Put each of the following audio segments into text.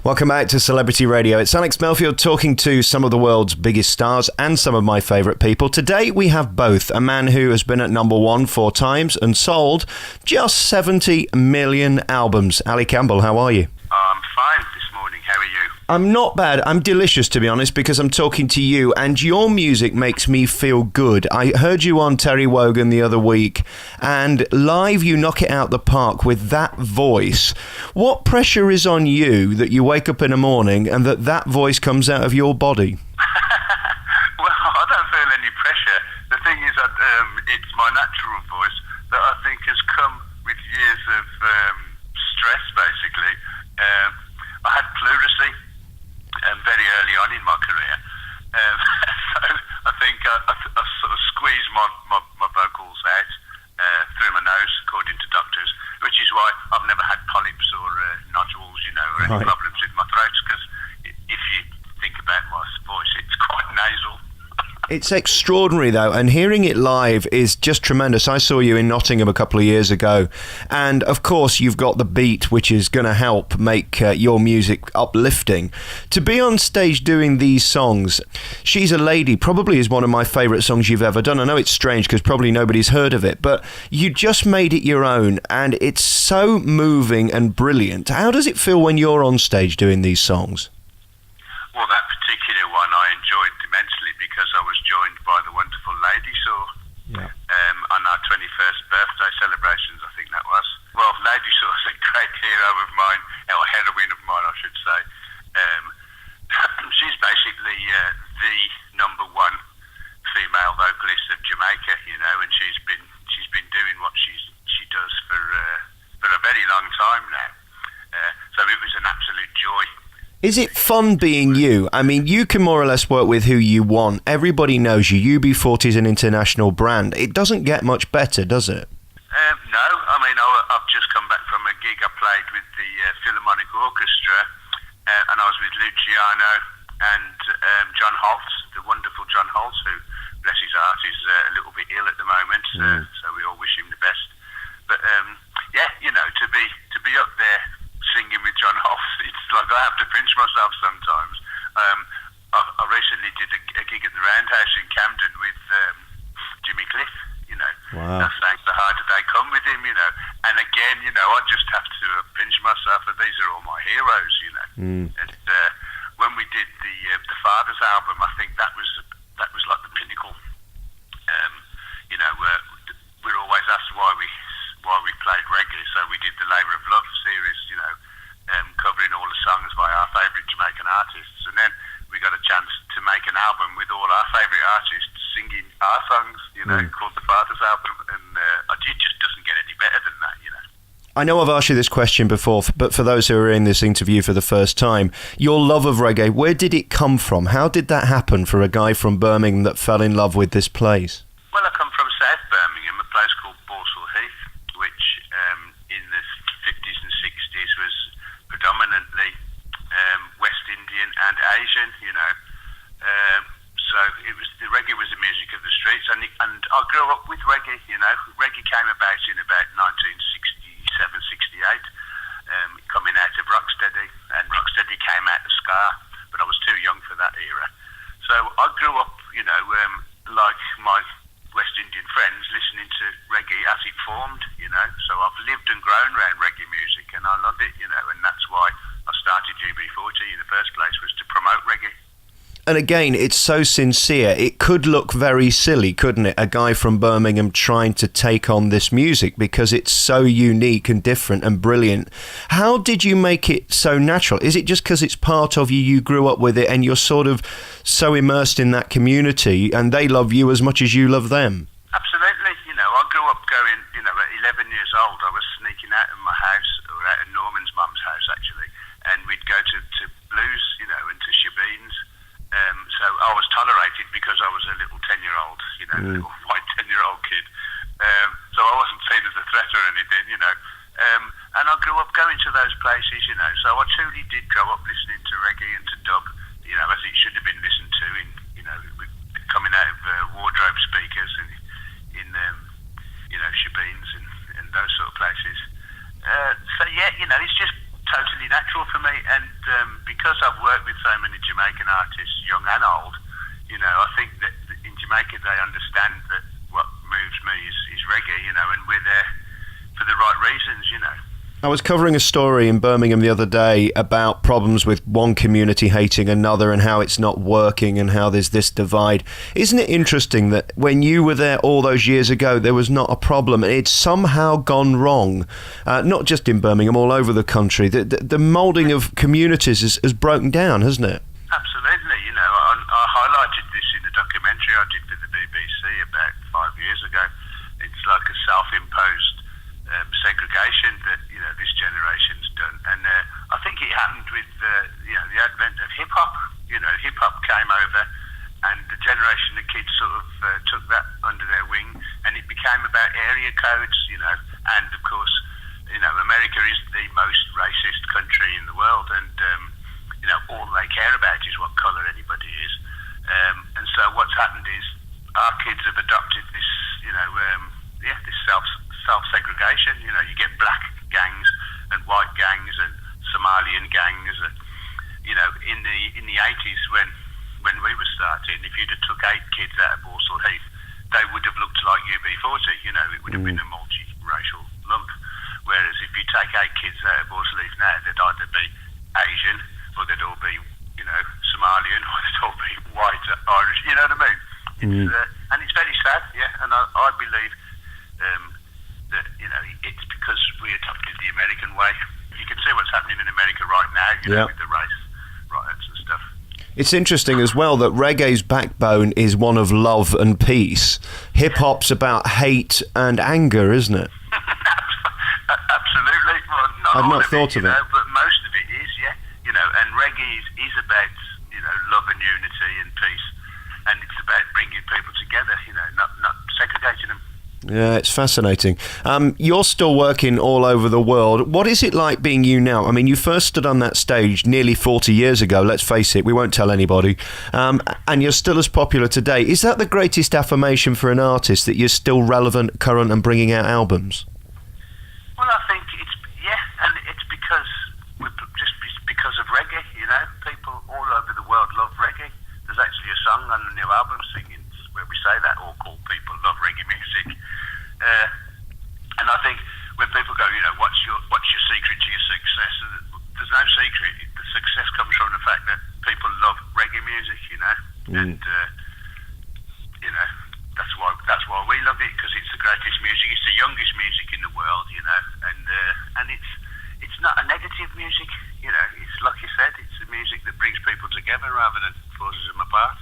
Welcome back to Celebrity Radio. It's Alex Melfield talking to some of the world's biggest stars and some of my favourite people. Today we have both. A man who has been at number one 4 times and sold just 70 million albums. Ali Campbell, how are you? I'm fine this morning. How are you? I'm not bad. I'm delicious, to be honest, because I'm talking to you and your music makes me feel good. I heard you on Terry Wogan the other week and live you knock it out the park with that voice. What pressure is on you that you wake up in the morning and that voice comes out of your body? Well, I don't feel any pressure. The thing is that it's my natural voice that I think has come with years of stress, basically. I had pleurisy very early on in my career, so I think I sort of squeezed my vocals out through my nose, according to doctors, which is why I've never had polyps or nodules, or any problems with my throat, because if you think about my voice, it's quite nasal. It's extraordinary, though, and hearing it live is just tremendous. I saw you in Nottingham a couple of years ago, and of course you've got the beat, which is going to help make your music uplifting. To be on stage doing these songs, She's a Lady probably is one of my favourite songs you've ever done. I know it's strange because probably nobody's heard of it, but you just made it your own, and it's so moving and brilliant. How does it feel when you're on stage doing these songs? Well, that particular one I enjoyed immensely because I was joined by the wonderful Lady Saw on our 21st birthday celebrations, I think that was. Well, Lady Saw is a great hero of mine, or heroine of mine, I should say. She's basically the number one female vocalist of Jamaica, and she's been doing what she does for a very long time now. So it was an absolute joy. Is it fun being you? I mean, you can more or less work with who you want. Everybody knows you. UB40 is an international brand. It doesn't get much better, does it? No. I mean, I've just come back from a gig I played with the Philharmonic Orchestra, and I was with Luciano and John Holtz, the wonderful John Holtz, who, bless his heart, is a little bit ill at the moment, so we all wish him the best. But, to be up there singing with John Holtz, it's like I have to pinch myself sometimes. I recently did a gig at the Roundhouse in Camden with Jimmy Cliff, Wow. I sang The Harder They Come with him, and again, I just have to pinch myself, and these are all my heroes, And when we did the Father's album, I think that was like the pinnacle. We're always asked why we played reggae, so we did the Labour of Love series, covering all the songs by our favourite Jamaican artists, and then we got a chance to make an album with all our favourite artists singing our songs, called the Father's album, and it just doesn't get any better than that, I know I've asked you this question before, but for those who are in this interview for the first time, your love of reggae, where did it come from? How did that happen for a guy from Birmingham that fell in love with this place? Well, I come from South Birmingham, a place called Borsall Heath, which in the 50s and 60s was predominantly West Indian and Asian, so the reggae was the music of the streets, and I grew up with reggae. Reggae came about in about 1967, 68, coming out of Rocksteady, and Rocksteady came out of ska, but I was too young for that era. So I grew up, like my West Indian friends, listening to reggae as it formed, so I've lived and grown around reggae music, and I love it, and that's why I started UB40 in the first place, was to promote reggae. And again, it's so sincere. It could look very silly, couldn't it? A guy from Birmingham trying to take on this music because it's so unique and different and brilliant. How did you make it so natural? Is it just because it's part of you, you grew up with it, and you're sort of so immersed in that community and they love you as much as you love them? Absolutely. I grew up going, at 11 years old, I was sneaking out of my house, or out of Norman's mum's house, actually, and we'd go to blues, and to shebeens. So I was tolerated because I was a little 10-year-old, little white 10-year-old kid. So I wasn't seen as a threat or anything, and I grew up going to those places, so I truly did grow up listening to reggae and to dub, as it should have been listened to, coming out of wardrobe speakers and in shebeens and those sort of places. So yeah, it's just totally natural for me, and because I've worked with so many Jamaican artists, young and old, you know, I think that in Jamaica they understand that what moves me is reggae, you know, and we're there for the right reasons, you know. I was covering a story in Birmingham the other day about problems with one community hating another and how it's not working and how there's this divide. Isn't it interesting that when you were there all those years ago, there was not a problem? It's somehow gone wrong, not just in Birmingham, all over the country. The moulding of communities has broken down, hasn't it? Absolutely. You know, I highlighted this in the documentary I did for the BBC about 5 years ago. It's like a self-imposed segregation that, you know, this generation's done, and I think it happened with you know, the advent of hip hop. You know, hip hop came over, and the generation of kids sort of took that under their wing, and it became about area codes. You know, and of course, you know, America is the most racist country in the world, and you know, all they care about is what colour anybody is, and so what's happened is our kids have adopted this, you know, this self-segregation. You know, you get black gangs and white gangs and Somalian gangs. And, you know, in the 80s when we were starting, if you'd have took 8 kids out of Borsal Heath, they would have looked like UB40. You know, it would have been a multi-racial lump. Whereas if you take 8 kids out of Borsal Heath now, they'd either be Asian, or they'd all be, you know, Somalian, or they'd all be white, Irish. You know what I mean? And it's very sad, yeah. And I believe that, you know, it's because we adopted the American way. You can see what's happening in America right now, you know, with the race riots and stuff. It's interesting as well that reggae's backbone is one of love and peace. Hip-hop's about hate and anger, isn't it? Absolutely. Well, I've not thought of it. Know, but most of it is, yeah. You know, and reggae is about, you know, love and unity and peace. And it's about bringing people together, you know, not segregating them. Yeah, it's fascinating. You're still working all over the world. What is it like being you now? I mean, you first stood on that stage nearly 40 years ago, let's face it, we won't tell anybody, and you're still as popular today. Is that the greatest affirmation for an artist, that you're still relevant, current and bringing out albums? Well, I think it's, yeah, and it's because of reggae, you know. People all over the world love reggae. There's actually a song on the new album singing where we say that, all cool people love reggae music. And I think when people go, you know, what's your secret to your success? There's no secret. The success comes from the fact that people love reggae music, you know, and you know, that's why we love it, because it's the greatest music. It's the youngest music in the world, you know, and it's not a negative music, you know. It's like you said, it's the music that brings people together rather than forces them apart.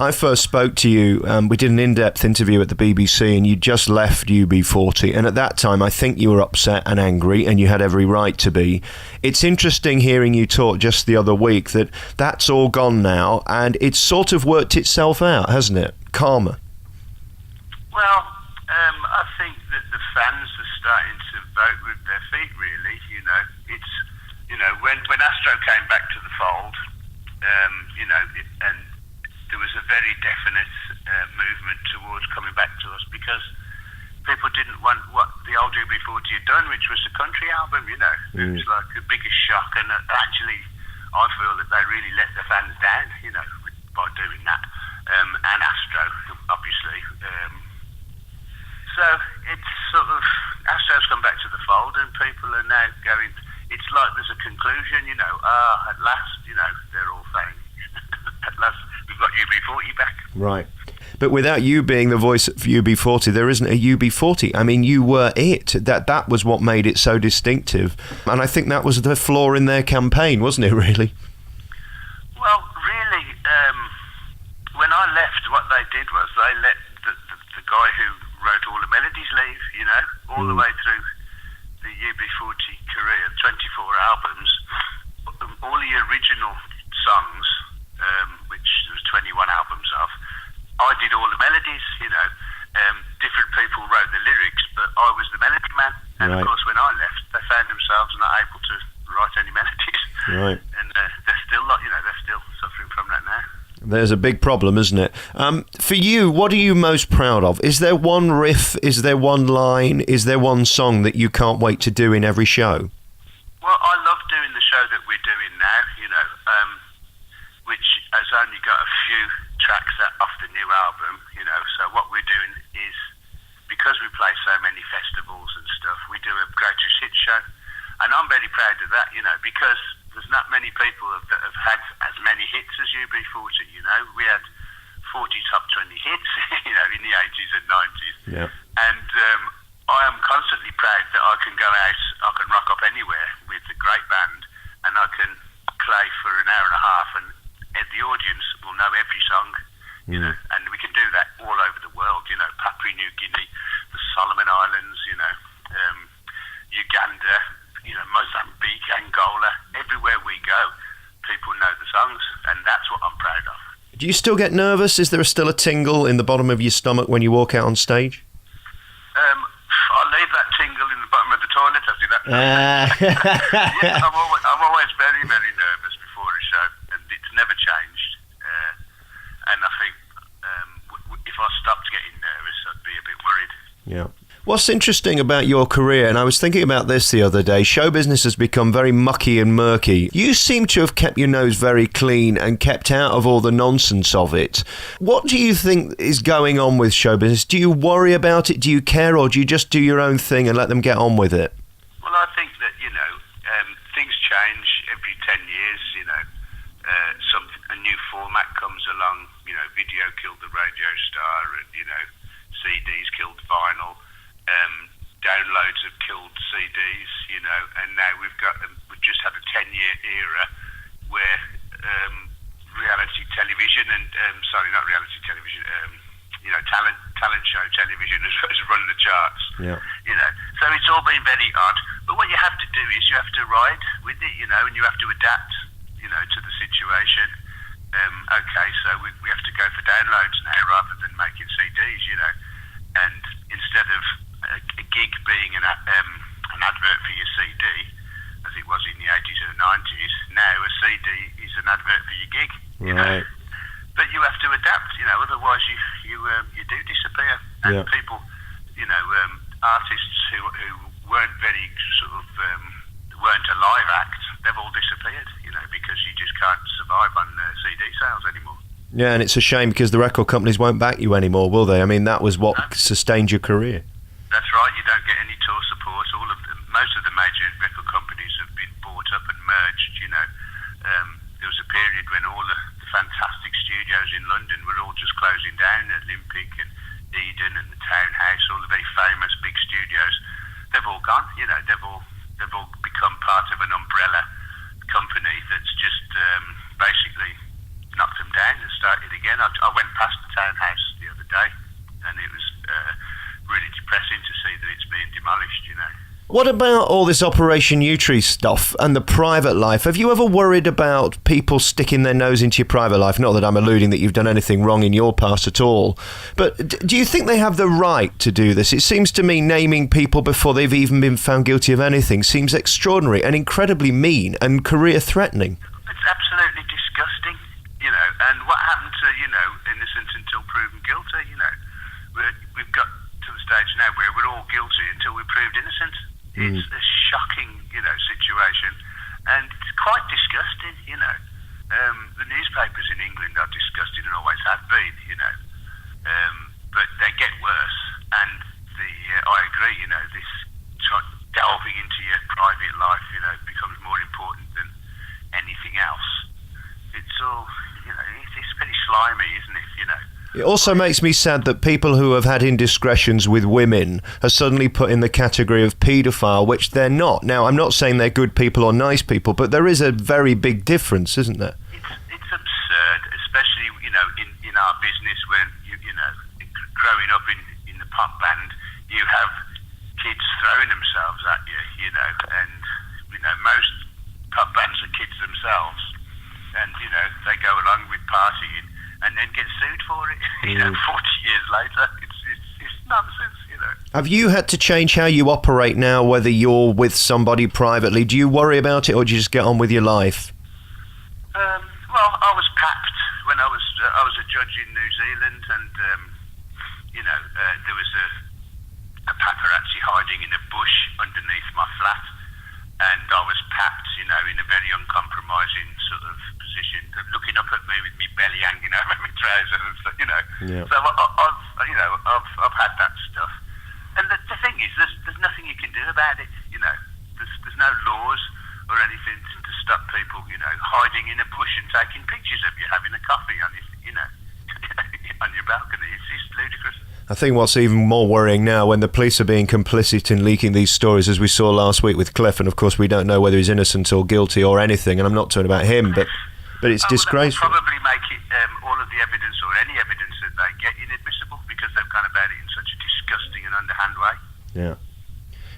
I first spoke to you, we did an in-depth interview at the BBC, and you just left UB40, and at that time I think you were upset and angry, and you had every right to be. It's interesting hearing you talk just the other week that that's all gone now, and it's sort of worked itself out, hasn't it? Karma. Well, I think that the fans are starting to vote with their feet, really. You know, it's, you know, when Astro came back to the fold, you know, and there was a very definite movement towards coming back to us, because people didn't want what the old UB40 had done, which was a country album, you know. It was like the biggest shock, and actually I feel that they really let the fans down, you know, by doing that. And Astro, obviously. So it's sort of, Astro's come back to the fold, and people are now going, it's like there's a conclusion, you know, at last, you know, they're all saying, at last, we've got UB40 back. Right. But without you being the voice of UB40, there isn't a UB40. I mean, you were it. That was what made it so distinctive. And I think that was the flaw in their campaign, wasn't it, really? Well, really, when I left, what they did was they let the guy who wrote all the melodies leave, you know, all the way through the UB40 career, 24 albums, all the original songs, which there was 21 albums of, I did all the melodies, you know. Different people wrote the lyrics, but I was the melody man. And of course, when I left, they found themselves not able to write any melodies. Right. And they're still, you know, they're still suffering from that now. There's a big problem, isn't it? For you, what are you most proud of? Is there one riff? Is there one line? Is there one song that you can't wait to do in every show? Well, I love doing the show that we're doing now, you know. few tracks off the new album, so what we're doing is, because we play so many festivals and stuff, we do a greatest hits show. And I'm very proud of that, because there's not many people that have had as many hits as UB40, We had 40 top 20 hits, in the 80s and 90s. Yeah. And I am constantly proud that I can go out, I can rock up anywhere with a great band, and I can play for an hour and a half, and the audience will know every song, and we can do that all over the world, Papua New Guinea, the Solomon Islands, Uganda, Mozambique, Angola, everywhere we go, people know the songs, and that's what I'm proud of. Do you still get nervous? Is there still a tingle in the bottom of your stomach when you walk out on stage? I'll leave that tingle in the bottom of the toilet, I'll do that. Yeah, I'm always very, very nervous before a show, and it's never changed. And I think if I stopped getting nervous, I'd be a bit worried. Yeah. What's interesting about your career, and I was thinking about this the other day, show business has become very mucky and murky. You seem to have kept your nose very clean and kept out of all the nonsense of it. What do you think is going on with show business? Do you worry about it? Do you care, or do you just do your own thing and let them get on with it? Well, I think that, things change every 10 years, a new format comes along, video killed the radio star, and, CDs killed vinyl. Downloads have killed CDs, and now we've just had a 10-year era where reality television and not reality television, talent show television has run the charts. Yeah. So it's all been very odd. But what you have to do is you have to ride with it, and you have to adapt, to the situation. Okay, so we have to go for downloads now rather than making CDs, and instead of a gig being an advert for your CD, as it was in the 80s and the 90s, now a CD is an advert for your gig. Right. But you have to adapt, otherwise you do disappear. And people, artists who weren't very weren't a live act, they've all disappeared, because you just can't survive on CD sales anymore. Yeah, and it's a shame because the record companies won't back you anymore, will they? I mean, that was what sustained your career. That's right, you don't get any tour support. Most of the major record companies have been bought up and merged, There was a period when all the fantastic studios in London were all just closing down, Olympic and Eden and the Townhouse, all the very famous big studios. They've all gone, they've all become part of an umbrella company that's just basically knocked them down and started again. I went past the Townhouse the other day, and it was really depressing to see that it's being demolished, What about all this Operation U-Tree stuff and the private life? Have you ever worried about people sticking their nose into your private life? Not that I'm alluding that you've done anything wrong in your past at all, but do you think they have the right to do this? It seems to me naming people before they've even been found guilty of anything seems extraordinary and incredibly mean and career-threatening. It's absolutely disgusting, and what happened to, innocent until proven guilty, we've got to the stage now where we're all guilty until we're proved innocent. It's a shocking, situation, and it's quite disgusting, The newspapers in England are disgusting and always have been, but they get worse. And I agree, this delving into your private life, becomes more important than anything else. It's all, it's very slimy, isn't it? It also makes me sad that people who have had indiscretions with women are suddenly put in the category of paedophile, which they're not. Now, I'm not saying they're good people or nice people, but there is a very big difference, isn't there? It's absurd, especially, in our business when, growing up in the pop band, you have kids throwing themselves at you, and, most pop bands are kids themselves. And, they go along with partying and then get sued for it, 40 years later. It's nonsense, Have you had to change how you operate now, whether you're with somebody privately? Do you worry about it, or do you just get on with your life? Well, I was papped when I was a judge in New Zealand, and, there was a paparazzi hiding in a bush underneath my flat, and I was papped, in a very uncompromising sort of position, looking up at me with me belly hanging over me trousers and stuff, you know. Yeah. So I've had that stuff. And the thing is, there's nothing you can do about it, you know. There's no laws or anything to stop people, you know, hiding in a bush and taking pictures of you having a coffee on your, you know, on your balcony. It's just ludicrous. I think what's even more worrying now, when the police are being complicit in leaking these stories, as we saw last week with Cliff, and of course we don't know whether he's innocent or guilty or anything, and I'm not talking about him, but it's disgraceful. That will probably make it, all of the evidence or any evidence that they get inadmissible, because they've gone about it in such a disgusting and underhand way. Yeah.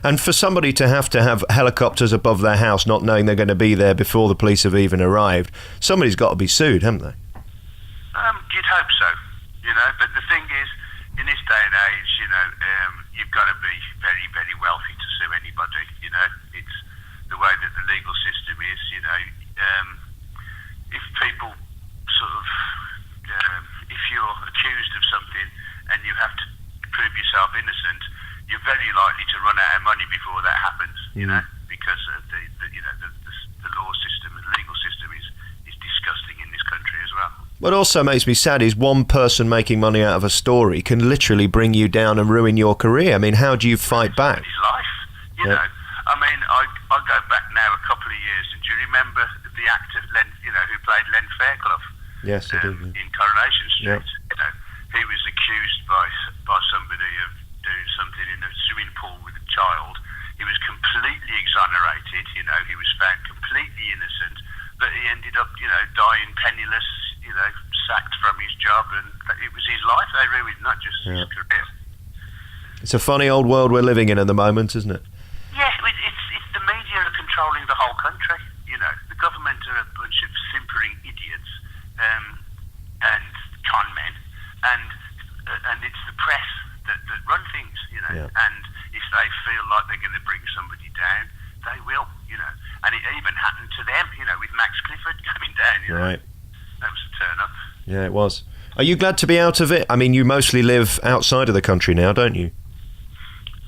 And for somebody to have helicopters above their house, not knowing they're going to be there before the police have even arrived, somebody's got to be sued, haven't they? You'd hope so, you know, but the thing is, in this day and age, you know, you've got to be very, very wealthy to sue anybody, you know. It's the way that the legal system is, you know. If people sort of, if you're accused of something and you have to prove yourself innocent, you're very likely to run out of money before that happens, you know, because of the law system, the legal system is disgusting in this country as well. What also makes me sad is one person making money out of a story can literally bring you down and ruin your career. I mean, how do you fight back? His life, you know. I mean, I go back now a couple of years, and do you remember the actor, Len, you know, who played Len Fairclough? Yes, I do. In Coronation Street. You know, he was accused by somebody of doing something in a swimming pool with a child. He was completely exonerated. You know, he was found completely innocent, but he ended up, you know, dying penniless. You know, sacked from his job, and it was his life they ruined, not just his career. It's a funny old world we're living in at the moment, isn't it? Yeah, it's the media are controlling the whole country. You know, the government are a bunch of simpering idiots and con men, and it's the press that run things. You know, and if they feel like they're going to bring somebody down, they will. You know, and it even happened to them. You know, with Max Clifford coming down. You know? That was a turn up. Yeah, it was. Are you glad to be out of it? I mean, you mostly live outside of the country now, don't you?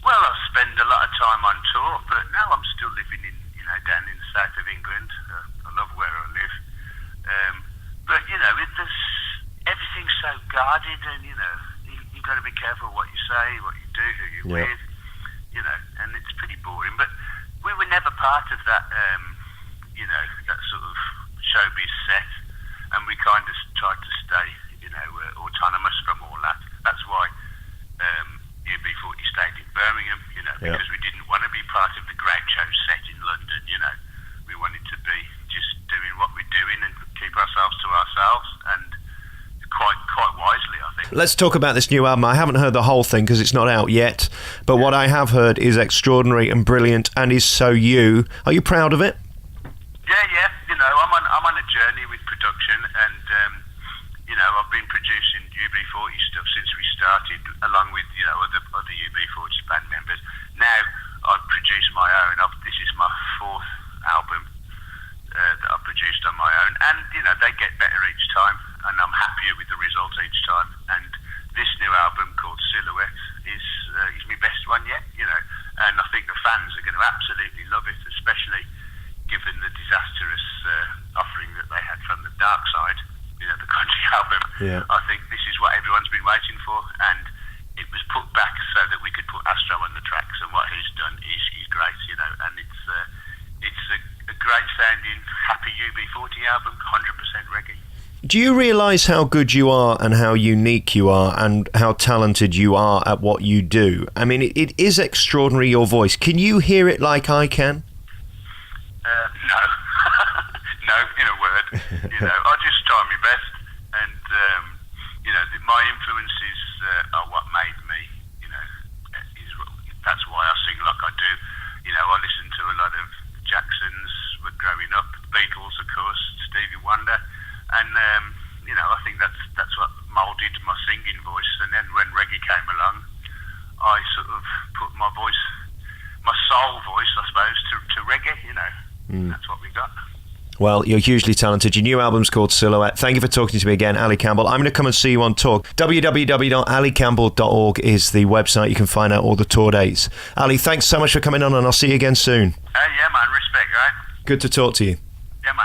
Well, I spend a lot of time on tour, but now I'm still living in, you know, down in the south of England. I love where I live. But, you know, everything's so guarded, and, you know, you've got to be careful what you say, what you do, who you're with, you know, and it's pretty boring. But we were never part of that, you know, that sort of showbiz set. And we kind of tried to stay, you know, autonomous from all that. That's why UB40 stayed in Birmingham, you know, because we didn't want to be part of the Groucho set in London, you know. We wanted to be just doing what we're doing and keep ourselves to ourselves, and quite wisely, I think. Let's talk about this new album. I haven't heard the whole thing because it's not out yet, but what I have heard is extraordinary and brilliant and is so you. Are you proud of it? Yeah, you know, I'm on a journey with production, and you know, I've been producing UB40 stuff since we started, along with, you know, other UB40 band members. Now I've produced my own. This is my fourth album that I've produced on my own, and you know, they get better each time, and I'm happier with the result each time. And this new album called Silhouette is my best one yet, you know, and I think the fans are going to absolutely love it, especially given the disastrous offering that they had from the Dark Side, you know, the country album. I think this is what everyone's been waiting for, and it was put back so that we could put Astro on the tracks, and what he's done is he's great, you know, and it's a great sounding, happy UB40 album, 100% reggae. Do you realise how good you are and how unique you are and how talented you are at what you do? I mean, it is extraordinary, your voice. Can you hear it like I can? No. No, in a word. You know, I just try my best, and you know, my influences are what made me. You know, that's why I sing like I do. You know, I listen to a lot of Jacksons growing up, Beatles, of course, Stevie Wonder, and you know, I think that's what moulded my singing voice. And then when reggae came along, I sort of put my voice, my soul voice, I suppose, to reggae. You know. That's what we got. Well, you're hugely talented. Your new album's called Silhouette. Thank you for talking to me again, Ali Campbell. I'm going to come and see you on tour. www.alicampbell.org is the website. You can find out all the tour dates. Ali, thanks so much for coming on, and I'll see you again soon. Yeah, man. Respect, right? Good to talk to you. Yeah, man.